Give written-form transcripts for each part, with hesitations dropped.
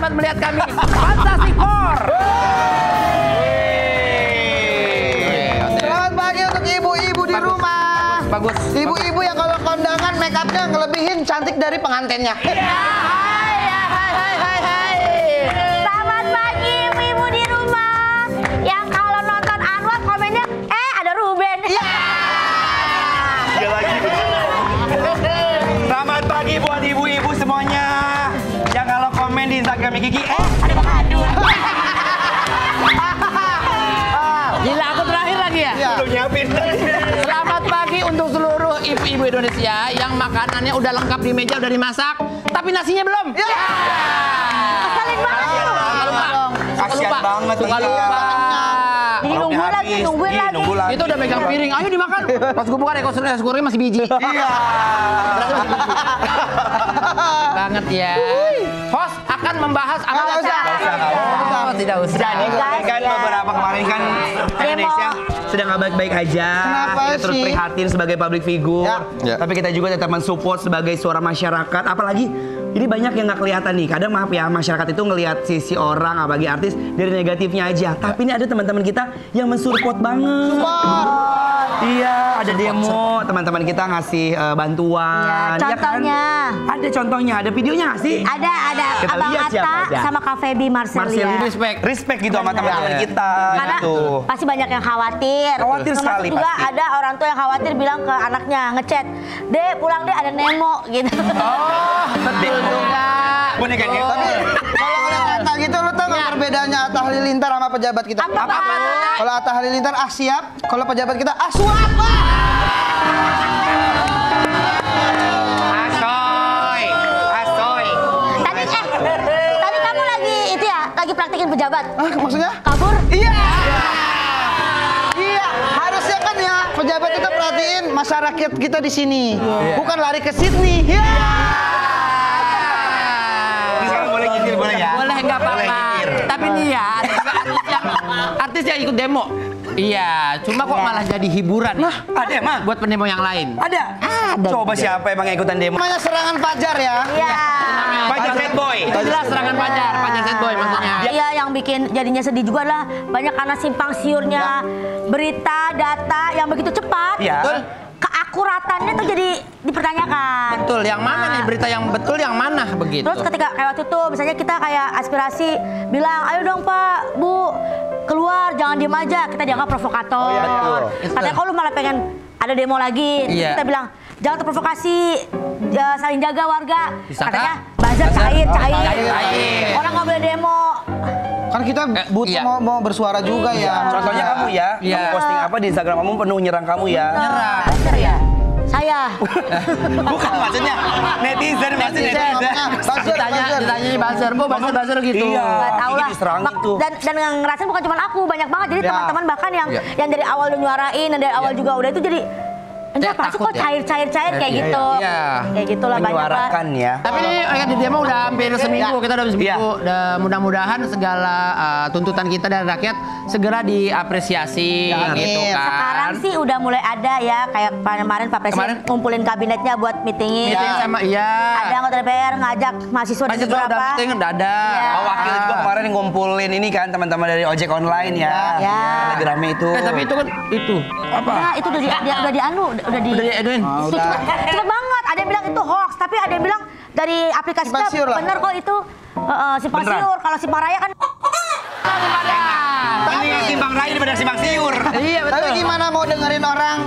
selamat melihat kami Fantasi Core. Selamat pagi untuk ibu-ibu di rumah. Bagus. Ibu-ibu yang kalau kondangan make upnya ngelebihin cantik dari pengantinnya. Selamat pagi ibu-ibu di rumah. Yang kalau nonton Anwar komennya, ada Ruben. Iya lagi. Selamat pagi buat ibu-ibu semuanya. Yang kalau komen di Instagram Kiki, Ada Bang Adul. Gila, aku terakhir lagi ya? Iya. belum nyiapin. Selamat pagi untuk seluruh ibu-ibu Indonesia yang makanannya udah lengkap di meja, udah dimasak, tapi nasinya belum. Keselin banget lu. Kasian banget. Suka iya. lupa. Jadi nungguin lagi. Nunggu lagi. Itu udah megang piring, ayo dimakan. Pas gue buka deh, kurangnya masih biji. Iya. Banget ya. Host akan membahas apa Nggak usah. Oh, tidak usah. Jadi Guys, kan ya. beberapa kemarin kan Indonesia sedang nggak baik-baik aja. Kenapa Kita terus sih? prihatin sebagai public figure. Ya. Tapi kita juga tetap mensupport sebagai suara masyarakat. Apalagi ini banyak yang nggak kelihatan nih. Kadang maaf ya, masyarakat itu ngelihat sisi orang, apalagi artis dari negatifnya aja. Tapi ini ada teman-teman kita yang mensupport banget. Iya, ada demo, teman-teman kita ngasih bantuan. Iya, ya kan? contohnya. Ada contohnya, ada videonya nggak sih? Ada Kita Abang lihat siapa Atta aja. sama Kak Feby Marcelia. Respect gitu sama teman-teman kita. Karena Gitu. pasti banyak yang khawatir. Khawatir Termasuk sekali, juga pasti. ada orang tua yang khawatir bilang ke anaknya ngechat, "Dek, pulang deh ada Nemo." gitu. Oh, betul juga. Boneka dia. Tapi kalau ngeliat Atta gitu, lo tau nggak perbedaannya Atta Halilintar sama pejabat kita? Apa, Pak? Kalau Atta Halilintar siap, kalau pejabat kita suap. Asoy. Tadi kamu lagi itu ya, lagi praktekin pejabat. Maksudnya? Kabur? Iya. Iya, harusnya kan ya pejabat itu perhatiin masyarakat kita di sini, bukan lari ke Sydney. Iya. Sekarang boleh nyindir, boleh ya? Boleh nggak Boleh apa-apa. nyindir. Tapi nih ya, ada juga artis yang ikut demo. Iya, cuma kok malah jadi hiburan. Ada emang? Buat pendemo yang lain. Ada? Coba siapa emang yang ikutan demo? Namanya serangan Fajar ya. Iya. Fajar Sad Boy. Itu jelas serangan Fajar Sad Boy maksudnya. Iya, yang bikin jadinya sedih juga adalah banyak karena simpang siurnya berita, data yang begitu cepat. Iya. Betul. Keakuratannya tuh jadi dipertanyakan. Betul, yang mana nih berita yang betul yang mana begitu? Terus ketika kayak waktu itu misalnya kita kayak aspirasi bilang, "Ayo dong Pak, Bu, keluar jangan diem aja." Kita dianggap provokator. betul. Katanya kalau lu malah pengen ada demo lagi. Iya. Kita bilang, "Jangan terprovokasi, saling jaga warga." Disangka? Katanya buzzer cair. cair. Orang nggak boleh demo. Kan kita butuh iya. mau bersuara juga ya. Contohnya kamu ya, Iya. kamu posting apa di Instagram kamu penuh nyerang kamu ya. Nyerang. Buzzer ya? Saya. Bukan maksudnya netizen, maksudnya netizen. Ditanya buzzer, bu buzzer gitu. Iya. Nggak tahu Gigi lah. diserang gitu. Dan yang ngerasain bukan cuma aku, banyak banget. Jadi Ya. teman-teman bahkan Ya. yang dari awal udah nyuarain, dan dari awal juga udah itu jadi ini Ya, apa sih takut kok ya. cair kayak gitu. Iya. Kayak gitulah banyak lah. Menyuarakan ya. Tapi ini di demo udah hampir seminggu, kita udah seminggu. Iya. Dan mudah-mudahan segala tuntutan kita dari rakyat segera diapresiasi Ya, amin. gitu kan. Sekarang sih udah mulai ada ya, kayak kemarin Pak Presiden Kemarin? ngumpulin kabinetnya buat meetingin. Meeting sama iya. Ada anggota DPR ngajak mahasiswa dari Mahasiswa udah beberapa. meeting udah ada. Iya. Oh, wakil juga kemarin ngumpulin ini kan teman-teman dari ojek online ya. Ya. Lagi rame itu. Tapi itu kan itu apa? Nah, itu udah di anu, udah di Udah Edwin. Udah. Cepet banget, ada yang bilang itu hoax, tapi ada yang bilang dari aplikasi Simpang siur lah. bener kok itu simpang Beneran? siur. Kalau simpang raya kan Mendingan simpang raya daripada simpang siur. Iya betul. Tapi gimana mau dengerin orang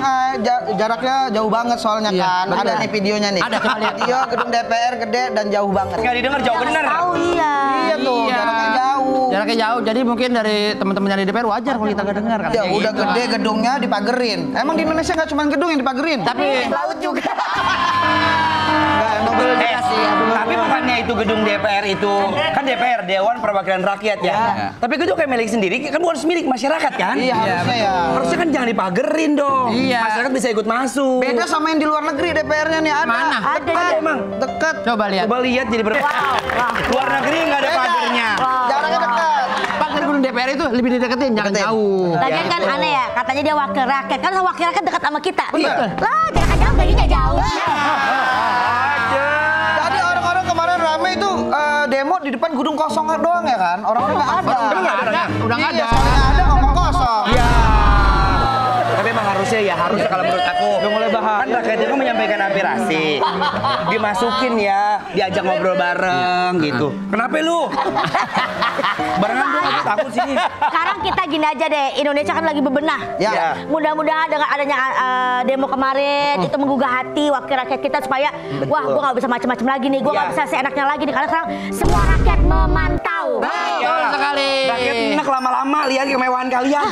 jaraknya jauh banget soalnya Iya, kan. betul. Ada nih videonya nih. Ada, coba lihat. Video gedung DPR gede dan jauh banget. Nggak didengar jauh bener. tahu iya. Iya tuh, Iya. jaraknya jauh. Jaraknya jauh, jadi mungkin dari teman-teman yang di DPR wajar kalau kita nggak dengar kan. Ya Kayak udah gitu. gede gedungnya dipagerin. Emang di Indonesia nggak cuma gedung yang dipagerin. Tapi Laut juga. Nggak, emang bener. Tapi bukannya itu gedung DPR itu kan DPR Dewan Perwakilan Rakyat ya. Tapi itu kayak milik sendiri kan bukan milik masyarakat kan? Iya harusnya ya. Harusnya kan jangan dipagerin dong. Iya. Masyarakat bisa ikut masuk. Beda sama yang di luar negeri DPR-nya nih ada. Mana? Ada. Dekat. Emang? Dekat. coba lihat. Coba lihat jadi luar negeri nggak ada Beda. pagernya. Jaraknya dekat. Pagar gedung DPR itu lebih dideketin, jangan Deketin. jauh. Lagian kan aneh ya, katanya dia wakil rakyat. Kan wakil rakyat dekat sama kita. Betul. Lah, jangan jauh, gajinya jauh. Jadi orang-orang kemarin rame itu demo di depan gedung kosong doang ya kan? Orang-orang nggak ada. Udah nggak ada. Udah nggak ada. Soalnya ada ngomong kosong. Iya. Tapi emang harusnya ya, harusnya kalau menurut aku. Udah mulai bahaya. Kan rakyat itu menyampaikan aspirasi. Dimasukin ya, diajak ngobrol bareng gitu. Kenapa lu? Barengan dong, aku takut sini. Sekarang kita gini aja deh, Indonesia kan lagi bebenah. Ya. Mudah-mudahan dengan adanya demo kemarin itu menggugah hati wakil rakyat kita supaya wah gue nggak bisa macam-macam lagi nih, gue nggak bisa seenaknya lagi nih karena sekarang semua rakyat memantau. Betul sekali. Rakyat enak lama-lama lihat kemewahan kalian.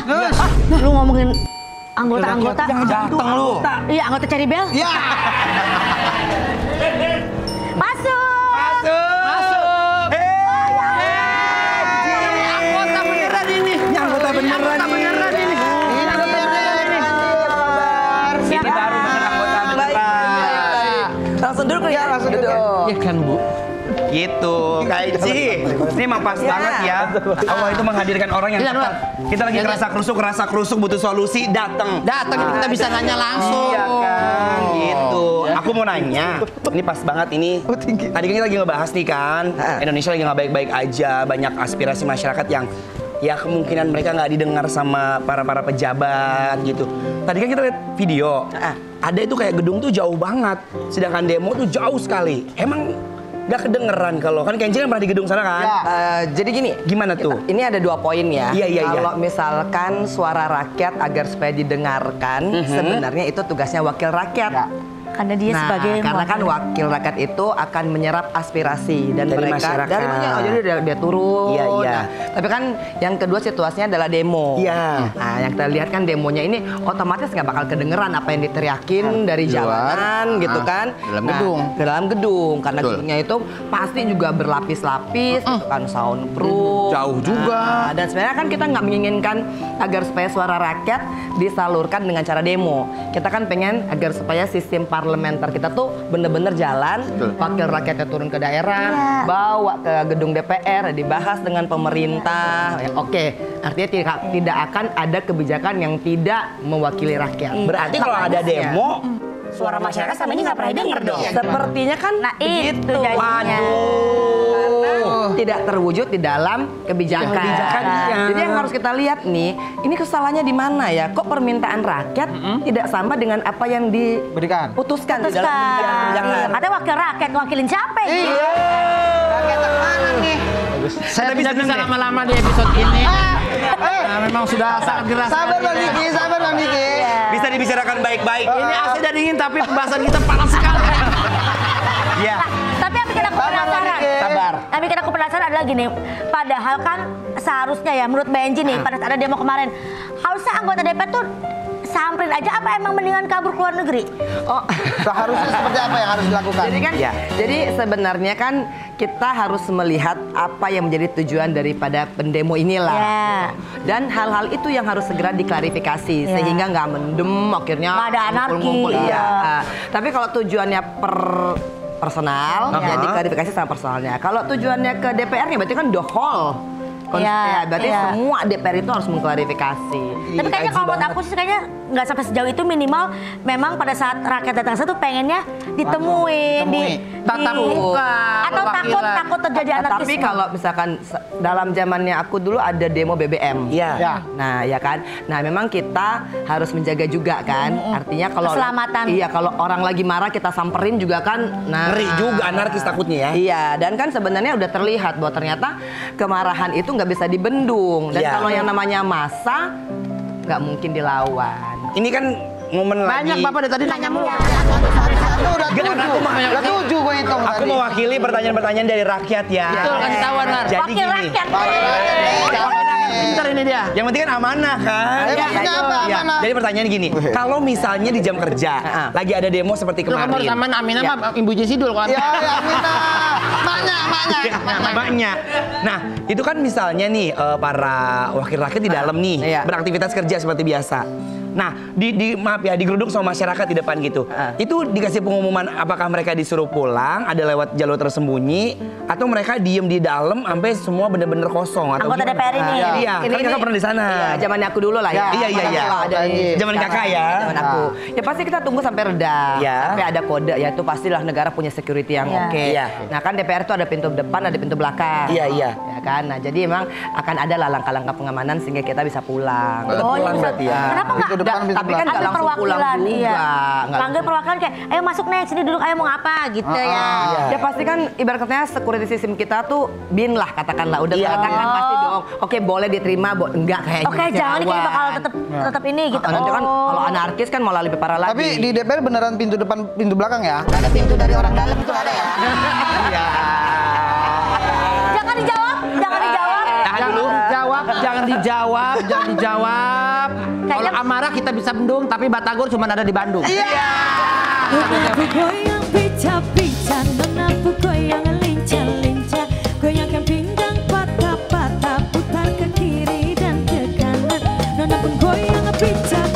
Lu ngomongin anggota-anggota, Jangan datang lu. iya anggota Cherry Bell. Iya. Masuk. Masuk. Ini anggota beneran ini. Ini anggota beneran Anggota beneran ini. Ini Ini baru bener anggota beneran. Langsung duduk ya. langsung duduk. Iya kan Bu. Gitu, Kak Eci. Ini emang pas banget ya. Allah itu menghadirkan orang yang Iya, tepat. Kita lagi kerasa kerusuk butuh solusi, datang. Datang kita bisa nanya langsung. Iya kan, gitu. Aku mau nanya, ini pas banget ini. Tadi kan kita lagi ngebahas nih kan, Indonesia lagi nggak baik-baik aja, banyak aspirasi masyarakat yang ya kemungkinan mereka nggak didengar sama para pejabat gitu. Tadi kan kita lihat video, ada itu kayak gedung tuh jauh banget, sedangkan demo tuh jauh sekali. Emang nggak kedengeran kalau kan Kenji kan pernah di gedung sana kan? Ya. Jadi gini, Gimana tuh? ini ada 2 poin ya. Iya, iya, iya. Kalau misalkan suara rakyat agar supaya didengarkan, sebenarnya itu tugasnya wakil rakyat. Ya. Karena dia Nah, sebagai karena kan wakil rakyat itu akan menyerap aspirasi dan Dari mereka masyarakat. dari banyak, oh, jadi dia turun. Iya, iya. Nah, tapi kan yang kedua situasinya adalah demo. Iya. Nah, yang kita lihat kan demonya ini otomatis nggak bakal kedengeran apa yang diteriakin dari Di luar. jalanan gitu kan. Dalam Nah, gedung. ke dalam gedung karena Betul. gedungnya itu pasti juga berlapis-lapis gitu kan, soundproof. Jauh juga. Nah, dan sebenarnya kan kita nggak menginginkan agar supaya suara rakyat disalurkan dengan cara demo. Kita kan pengen agar supaya sistem parlementer kita tuh bener-bener jalan, wakil rakyatnya turun ke daerah, bawa ke gedung DPR, dibahas dengan pemerintah. Ya, oke, artinya tidak akan ada kebijakan yang tidak mewakili rakyat. Berarti kalau ada demo, suara masyarakat sama ini nggak pernah denger dong. Sepertinya kan Nah itu begitu. jadinya. Karena tidak terwujud di dalam kebijakan. Kebijakannya. Jadi yang harus kita lihat nih, ini kesalahannya di mana ya? Kok permintaan rakyat tidak sama dengan apa yang Berikan. diputuskan di Terus dalam kan, kebijakan? katanya wakil rakyat wakilin siapa ini? Rakyat mana nih? Saya tidak bisa lama-lama di episode ini. Nah, memang sudah sangat keras. Sabar Bang Diki, sabar Bang Diki. bisa dibicarakan baik-baik. Ini AC dan dingin tapi pembahasan kita panas sekali. Iya. Tapi yang bikin aku Sabar, penasaran. Diki. Sabar. Yang bikin aku penasaran adalah gini, padahal kan seharusnya ya menurut Benji nih pada saat ada demo kemarin, harusnya anggota DPR tuh samperin aja apa emang mendingan kabur ke luar negeri? Oh, Seharusnya seperti apa yang harus dilakukan? jadi kan, Ya. jadi sebenarnya kan kita harus melihat apa yang menjadi tujuan daripada pendemo inilah. Ya. Dan hal-hal itu yang harus segera diklarifikasi Ya. sehingga nggak mendem akhirnya Nggak ada anarki. ngumpul-ngumpul. Iya. Ya. Nah, tapi kalau tujuannya personal, ya diklarifikasi sama personalnya. Kalau tujuannya ke DPR-nya berarti kan the whole. Iya, Berarti iya. semua DPR itu harus mengklarifikasi. Tapi kayaknya kalau menurut aku sih kayaknya nggak sampai sejauh itu, minimal memang pada saat rakyat datang ke sana tuh pengennya ditemuin, Tatap muka, atau perwakilan. takut terjadi anarkisme. Tapi kalau misalkan dalam zamannya aku dulu ada demo BBM. Iya. Ya. Nah, ya kan. Nah, memang kita harus menjaga juga kan. Artinya kalau Keselamatan. Iya, kalau orang lagi marah kita samperin juga kan. Nah, Ngeri juga anarkis takutnya ya. Iya, dan kan sebenarnya udah terlihat bahwa ternyata kemarahan itu nggak bisa dibendung. Dan Iya. kalau yang namanya massa nggak mungkin dilawan. Ini kan momen Banyak lagi. Bapak dari tadi nanya mulu. Satu udah Gak, tujuh. aku mau- Udah tujuh gue hitung Aku tadi. mewakili pertanyaan-pertanyaan dari rakyat ya. Betul, kasih tahu Anar. Jadi wakil gini. rakyat. Pintar ini dia. Yang penting kan amanah kan. Ya, maksudnya apa Ya, amanah? jadi pertanyaan gini, kalau misalnya di jam kerja lagi ada demo seperti Lu kamu harus kemarin. aman, Aminah mah Ibu Jesidul kan. Ya, ya, Mina. Banyak. Nah, itu kan misalnya nih para wakil rakyat di dalam nih Iya. beraktivitas kerja seperti biasa. Nah, maaf ya, digeruduk sama masyarakat di depan gitu. Itu dikasih pengumuman apakah mereka disuruh pulang, ada lewat jalur tersembunyi, atau mereka diem di dalam sampai semua bener-bener kosong atau Anggota gimana? DPR ini. Iya, kan kakak pernah di sana. Iya, zamannya aku dulu lah ya. Iya. Ada ini. Zaman kakak ya. Zaman aku. Ya pasti kita tunggu sampai reda. Iya. Sampai ada kode, ya itu pastilah negara punya security yang Iya. oke. Iya. Nah kan DPR itu ada pintu depan, ada pintu belakang. Iya. Ya kan. Nah jadi emang akan ada lah langkah-langkah pengamanan sehingga kita bisa pulang. Oh, pulang bisa. berarti ya. Kenapa Pintu nggak? depan, pintu Tapi kan nggak Ada langsung pulang perwakilan, juga. iya. Nggak Panggil perwakilan kayak, ayo masuk nih, sini duduk, ayo mau ngapa gitu ya. Ya pasti kan ibaratnya security system kita tuh bin lah katakanlah udah Iya. katakan pasti dong. Oke boleh diterima, enggak kayaknya. Oke, jangan nih kayaknya bakal tetap ini gitu. Nanti kan Oh. kalau anarkis kan malah lebih parah lagi. Tapi di DPR beneran pintu depan, pintu belakang ya? Ada pintu dari orang dalam itu ada ya? Iya. Jangan dijawab, jangan dijawab. Tahan dulu. Jangan dijawab. Kalau amarah kita bisa bendung, tapi Batagor cuma ada di Bandung. Aku goyang pica-pica, nona aku goyang lincah-lincah.